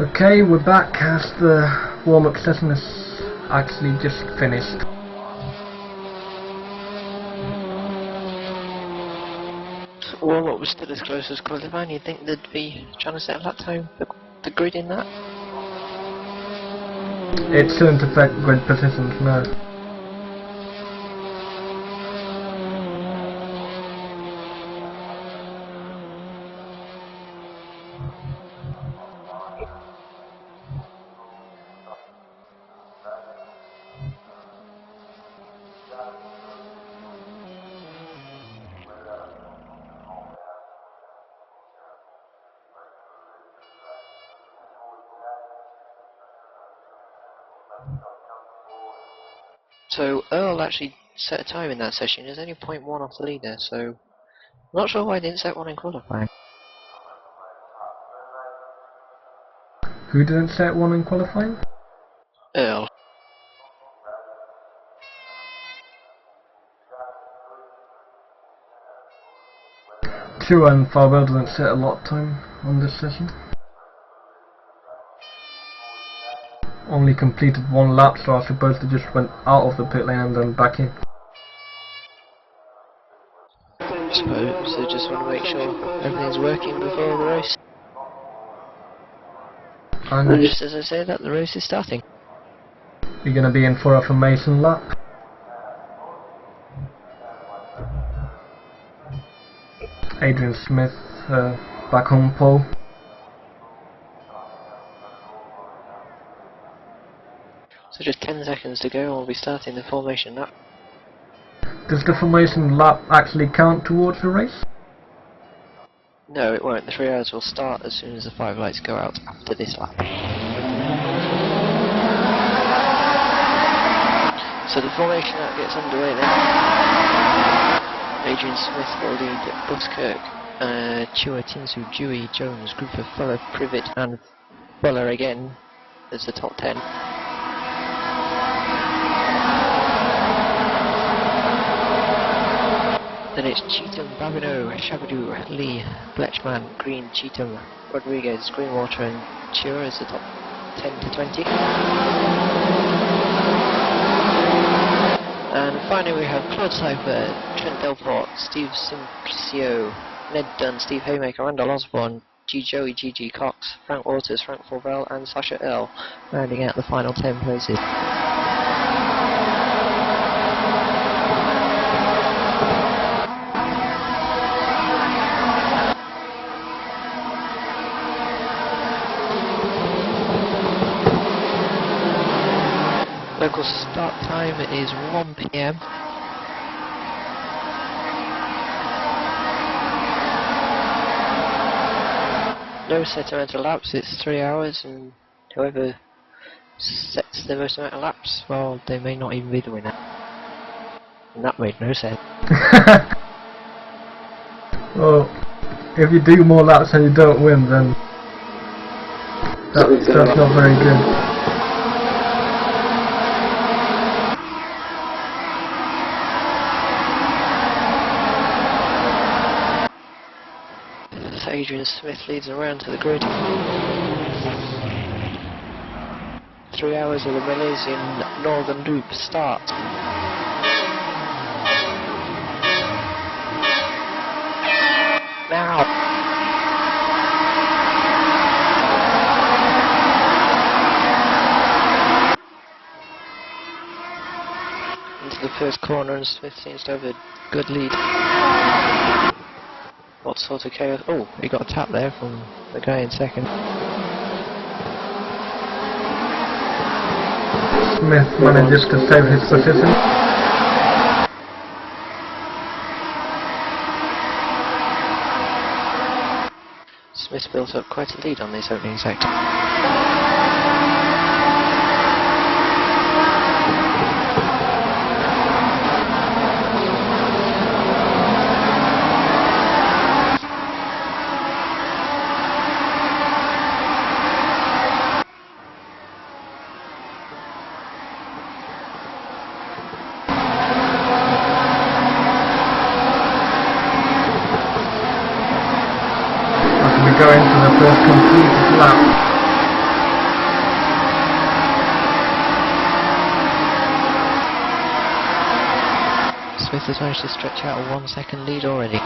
Okay, we're back as the warm-up session is actually just finished. Warm-up was still as close as qualifying. You'd think they'd be trying to set a lap time for the grid in that? It shouldn't affect grid positions, no. So Earl actually set a time in that session. There's only 0.1 off the leader, so I'm not sure why I didn't set one in qualifying. Who didn't set one in qualifying? Earl. True, and Farwell didn't set a lot time on this session. Only completed one lap, so I suppose they just went out of the pit lane and then back in. I suppose they just want to make sure everything's working before the race. And just as I say that, the race is starting. You're going to be in for a formation lap. Adrian Smith back on pole. So just 10 seconds to go and we'll be starting the formation lap. Does the formation lap actually count towards the race? No, it won't. The 3 hours will start as soon as the 5 lights go out after this lap. So the formation lap gets underway then. Adrian Smith will lead Buskirk, Chua, Tinsu, Dewey, Jones, Grouper, Fuller, Privet and Fuller again as the top 10. Then it's Cheatham, Babineau, Shabadoo, Lee, Bletchman, Green, Cheatham, Rodriguez, Greenwater and Chua as the top 10 to 20. And finally we have Claude Cypher, Trent Delport, Steve Simplicio, Ned Dunn, Steve Haymaker, Randall Osborne, G. Joey, G. Cox, Frank Waters, Frank Forvell and Sasha Earl, rounding out the final 10 places. Local start time is 1 PM. No set amount of laps, it's 3 hours, and whoever sets the most amount of laps, well, they may not even be the winner. And that made no sense. Well, if you do more laps and you don't win, then that's not very good. Adrian Smith leads around to the grid. 3 hours of the Malaysian Northern Loop start. Now! Into the first corner and Smith seems to have a good lead. What sort of chaos? Oh, he got a tap there from the guy in second. Smith manages to save his position. Smith built up quite a lead on this opening sector. Going to the first completed lap. has managed to stretch out a 1 second lead already.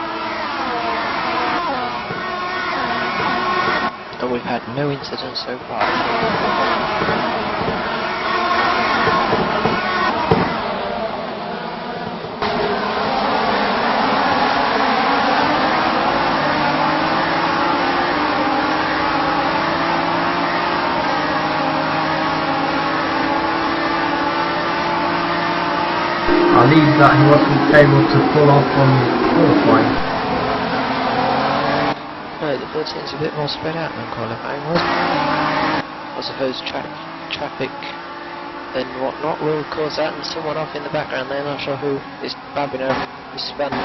And we've had no incidents so far. I leave that he wasn't able to pull off on qualifying. No, the field seems a bit more spread out than qualifying was. I suppose traffic and whatnot will cause that, and someone off in the background there, not sure who, is Babino, is spun.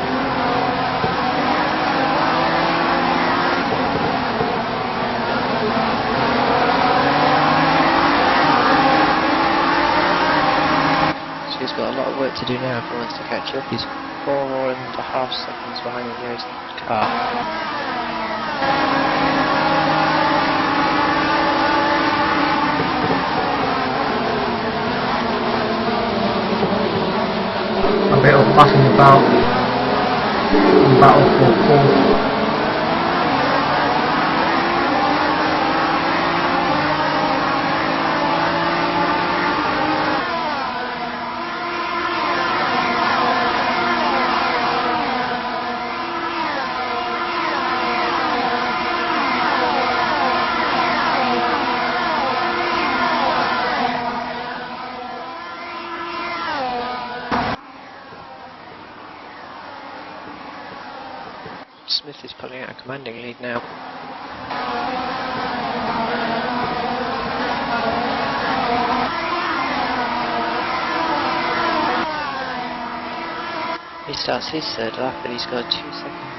He's got a lot of work to do now if he wants to catch up. He's 4.5 seconds behind the nearest car. A bit of fussing about in battle for fourth. Smith is pulling out a commanding lead now. He starts his third lap, but he's got 2 seconds.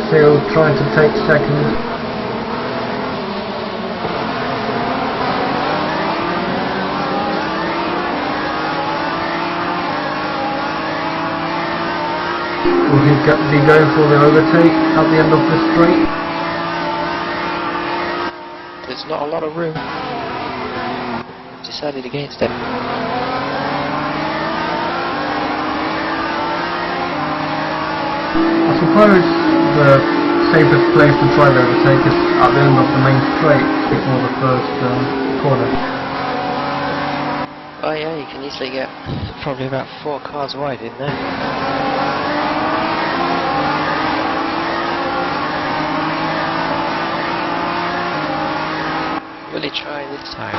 Still trying to take second. Will he be going for the overtake at the end of the straight? There's not a lot of room. Decided against it. I suppose the safest place to try the overtake is at the end of the main straight before the first corner. Oh yeah, you can easily get probably about 4 cars wide in there. Will he try this time?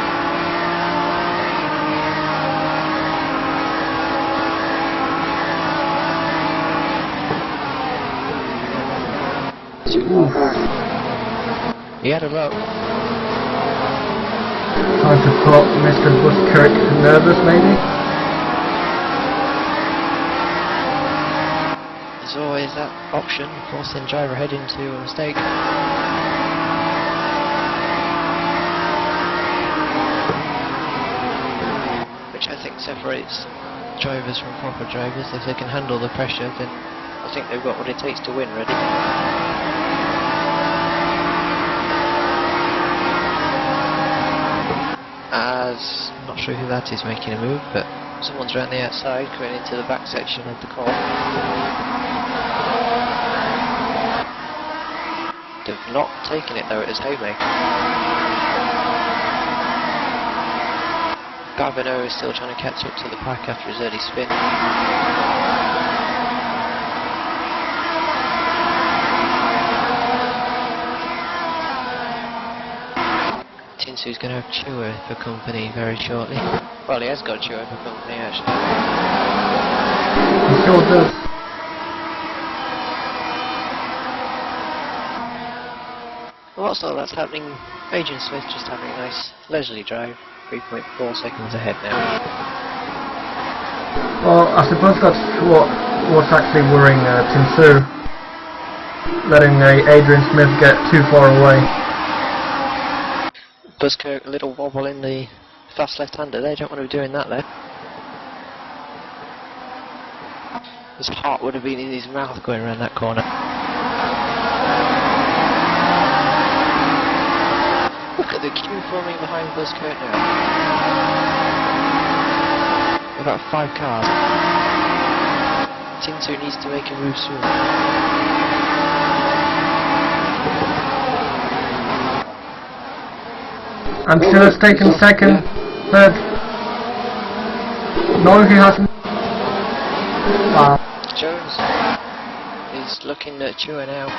Oof. He had a low. Trying to put Mr. Buskirk nervous, maybe? There's always that option, forcing driver head into a mistake. Which I think separates drivers from proper drivers. If they can handle the pressure, then I think they've got what it takes to win, really. As not sure who that is making a move, but someone's around the outside going into the back section of the car. They've not taken it though, it is Haymaker. Babino is still trying to catch up to the pack after his early spin. Tinsu's going to have Chua for company very shortly. Well, he has got Chua for company actually. He sure does. Whilst all that's happening, Agent Smith just having a nice leisurely drive, 3.4 seconds ahead now. Well, I suppose that's what's actually worrying Tinsu. Letting Adrian Smith get too far away. Buskirk, a little wobble in the fast left-hander. They don't want to be doing that there. His heart would have been in his mouth going around that corner. the queue forming behind Buzzcoat now. About 5 cars. Tinsu needs to make a move soon. And Stuart's taken second, third. No, he hasn't. Wow. Jones is looking at Chua now.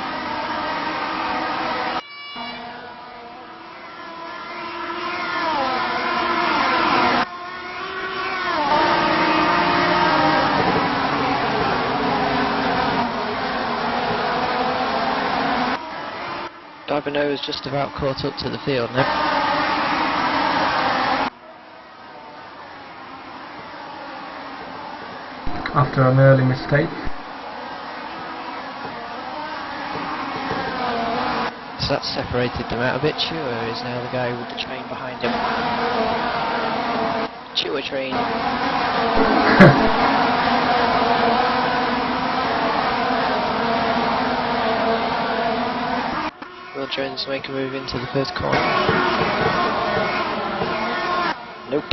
Dabino is just about caught up to the field now. After an early mistake. So that separated them out a bit. Chua is now the guy with the train behind him. Chua train. Will Jones make a move into the first corner? Nope.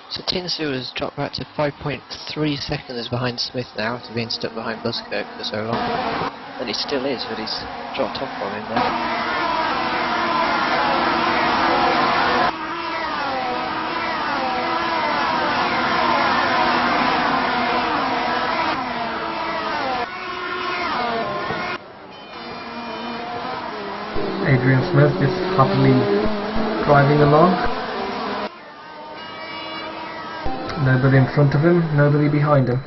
So Tinsu has dropped back to 5.3 seconds behind Smith now after being stuck behind Buzzcoat for so long. And he still is, but he's dropped off from him there. Adrian Smith just happily driving along. Nobody in front of him, nobody behind him.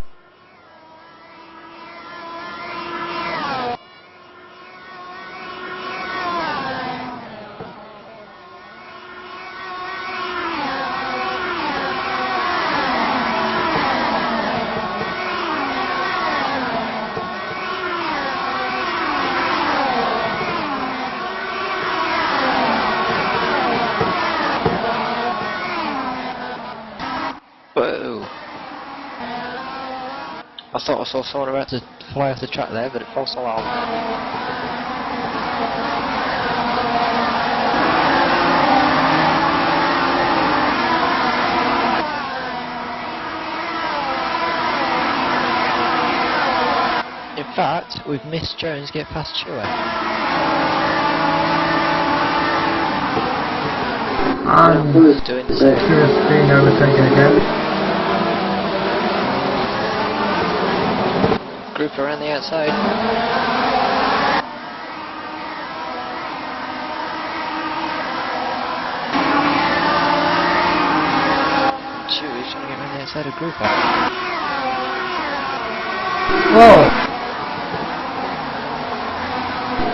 Whoa! I thought I saw someone about to fly off the track there, but it false alarm. In fact, we've missed Jones get past Chua. And Doing the same. Stuart's being overtaken again. Group around the outside. Chewie's trying to get around the outside of group. Whoa!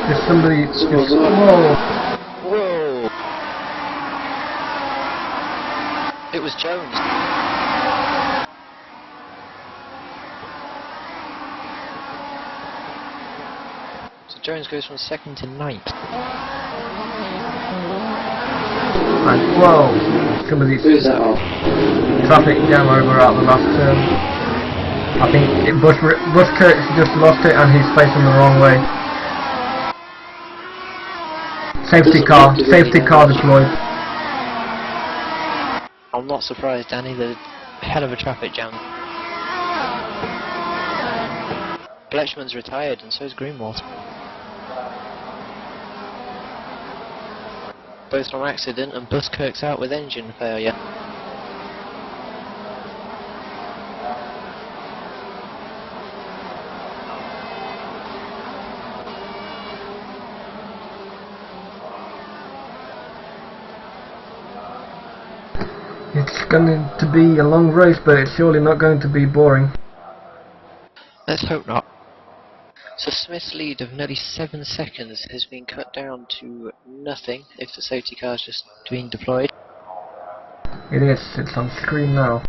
There's somebody just... Whoa! Whoa! It was Jones. Jones goes from 2nd to 9th. And whoa! Somebody's traffic jam over at the last turn. I think Buzzcoat's just lost it and he's facing the wrong way. Safety car deployed. I'm not surprised, Danny, there's a hell of a traffic jam. Bletchman's retired and so is Greenwater. Both from accident and Buzzcoat's out with engine failure. It's going to be a long race, but it's surely not going to be boring. Let's hope not. So Smith's lead of nearly 7 seconds has been cut down to nothing if the safety car is just being deployed. It is, it's on screen now.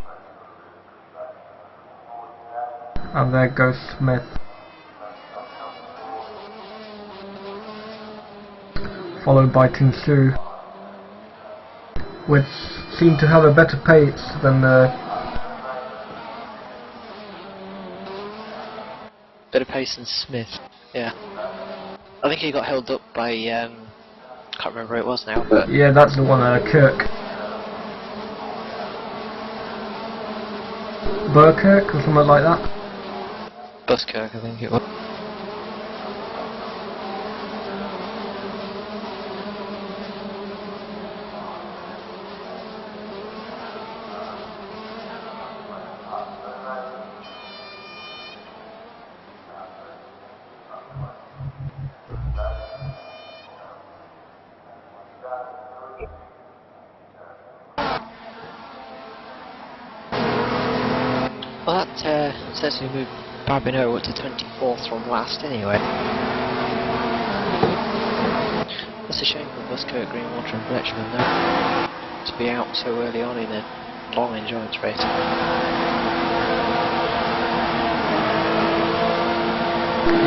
And there goes Smith. Followed by Tinsu, which seem to have a better pace than Better pace than Smith, yeah. I think he got held up by, can't remember who it was now, but... yeah, that's the one, Kirk. Burkirk or something like that. Buskirk, I think it was. Well, that certainly moved Babino up to 24th from last anyway. That's a shame for Buskirk, Greenwater and Fletcherman though, to be out so early on in a long endurance race.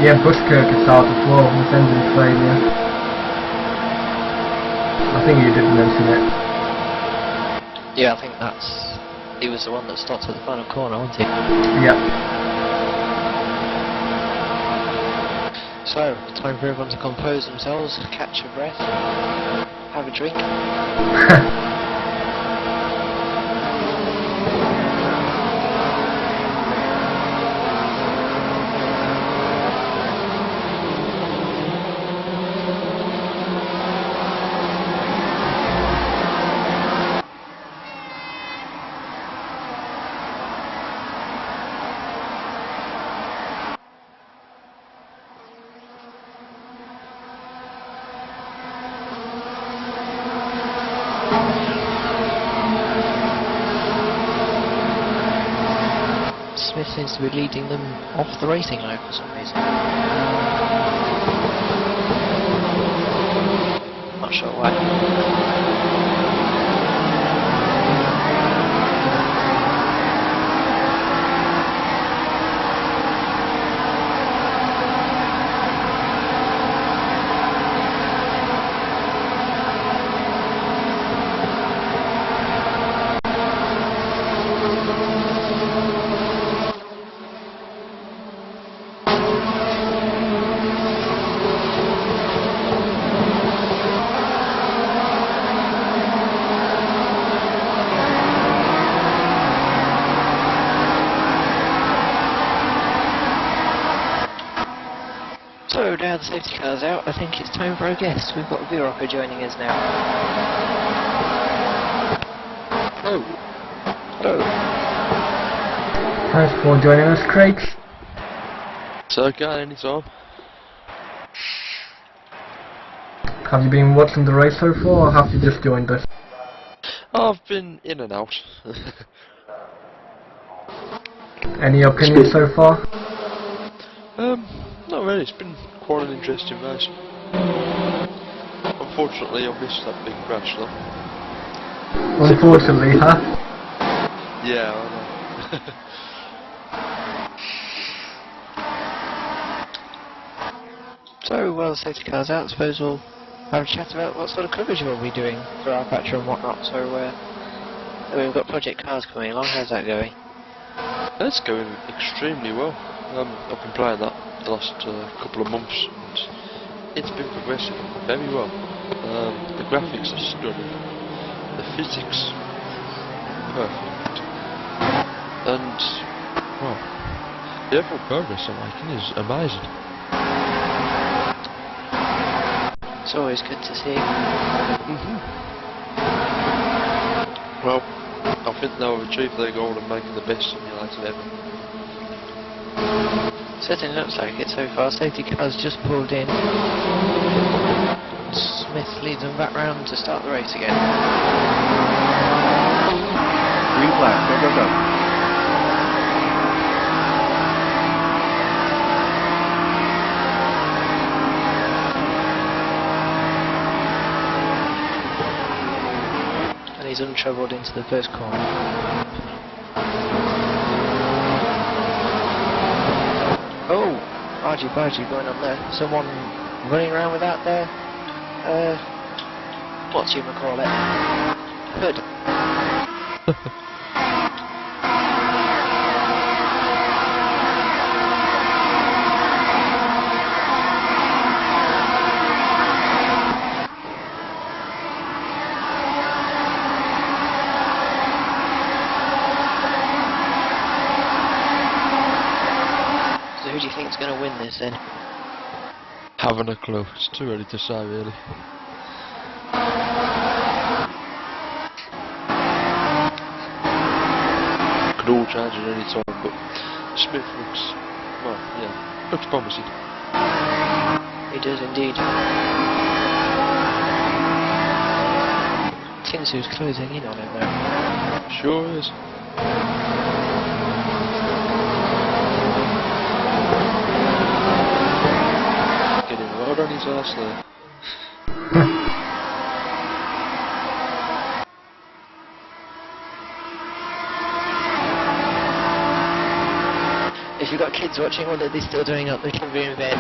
Yeah, Buskirk is out as well with engine failure. I think you did mention it. Yeah, I think he was the one that stopped at the final corner, wasn't he? Yeah. So, time for everyone to compose themselves, catch a breath, have a drink. Smith seems to be leading them off the racing line for some reason. Not sure why. So now the safety car's out, I think it's time for our guest. We've got Virocco joining us now. Hello. Hello. Thanks for joining us, Craig. It's okay, anytime. Have you been watching the race so far, or have you just joined us? I've been in and out. Any opinions so far? Not really, it's been quite an interesting race. Unfortunately, I missed that big crash though. Unfortunately, huh? Yeah, I know. So, while the safety car's out, I suppose we'll have a chat about what sort of coverage we'll be doing for rFactor and whatnot. So, we've got project cars coming along, how's that going? That's going extremely well. I've been playing that the last couple of months and it's been progressing very well. The graphics are stunning, the physics perfect, and well, the overall progress I'm making is amazing. It's always good to see. Well, I think they'll achieve their goal of making the best simulator ever. Certainly looks like it so far. Safety car's just pulled in. Smith leads them back round to start the race again. Green flag, go, go, go. He's untroubled into the first corner. Oh! Argy-bargy going on there. Someone running around with that there. What do you call it? Hood. So who do you think's going to win this then? Haven't a clue. It's too early to say, really. Could all change at any time, but Smith looks, well, yeah, looks promising. He does indeed. Tinsu's closing in on him though. Sure is. Getting right on his arse there. If you've got kids watching, what are they still doing up? They can be in bed.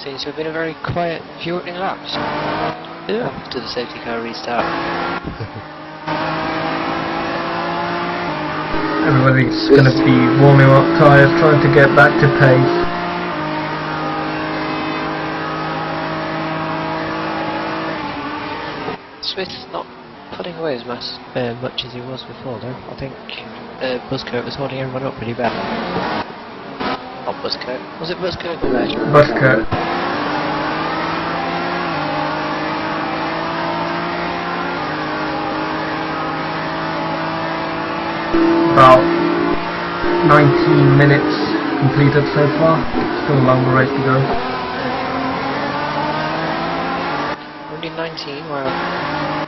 Seems to have been a very quiet few opening laps. Yeah. After the safety car restart. Everybody's going to be warming up tyres, trying to get back to pace. Smith's not putting away as much as he was before though. I think Buzzcoat was holding everyone up pretty bad. Not Buzzcoat. Was it Buzzcoat or Reg? Buzzcoat. About 19 minutes completed so far. Still a long race to go. Only 19, wow.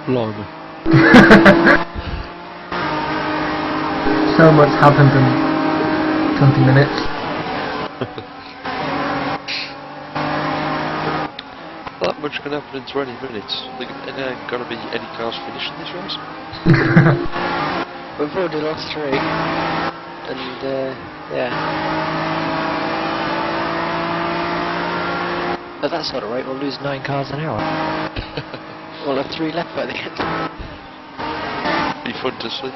Blimey. So much happened in 20 minutes. That much can happen in 20 minutes. And there ain't gonna be any cars finishing this race. We've already lost 3. And yeah. At that sort of rate, we'll lose 9 cars an hour. We'll have 3 left by the end. Be fun to see.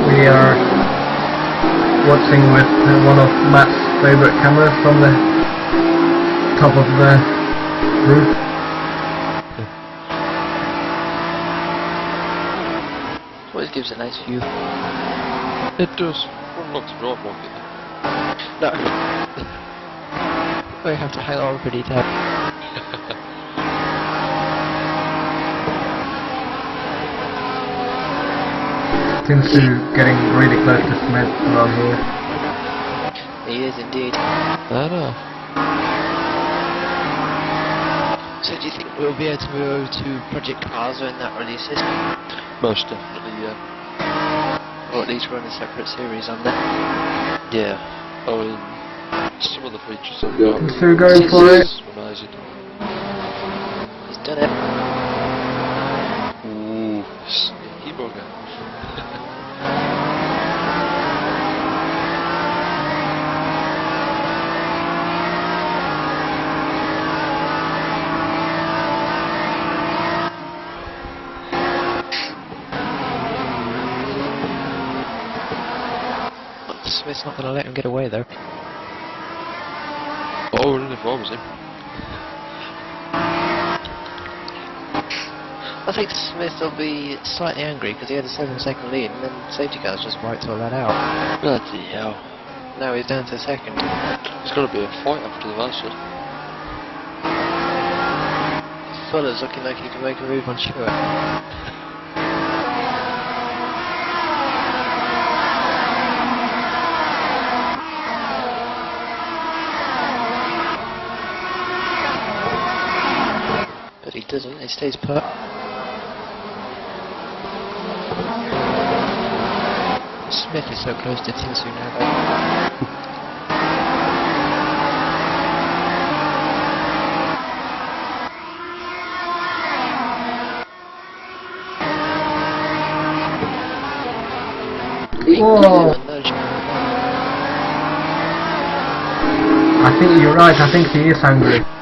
We are watching with one of Matt's favourite cameras from the top of the roof. Always gives a nice view. It does. Well, not to drive like it. No. We have to hang on pretty tight. Tinsu getting really close to Smith around here. He is indeed. I know. So do you think we'll be able to move over to Project Cars when that releases? Most definitely, yeah. Or at least run a separate series on that? Yeah. I mean, some of the features I've got. Tinsu going for it. It's amazing. He's done it. Ooh, sneaky bugger. Smith's not going to let him get away though. Oh, and if I was him. I think Smith will be slightly angry because he had a 7-second lead and then safety cars just wiped all that out. Bloody hell. Now he's down to 2nd. It's got to be a fight after the last one. Fuller's looking like he can make a move on Stewart. but he doesn't, he stays put. Smith is so close to Tinsu now. Whoa! I think you're right, I think he is hungry.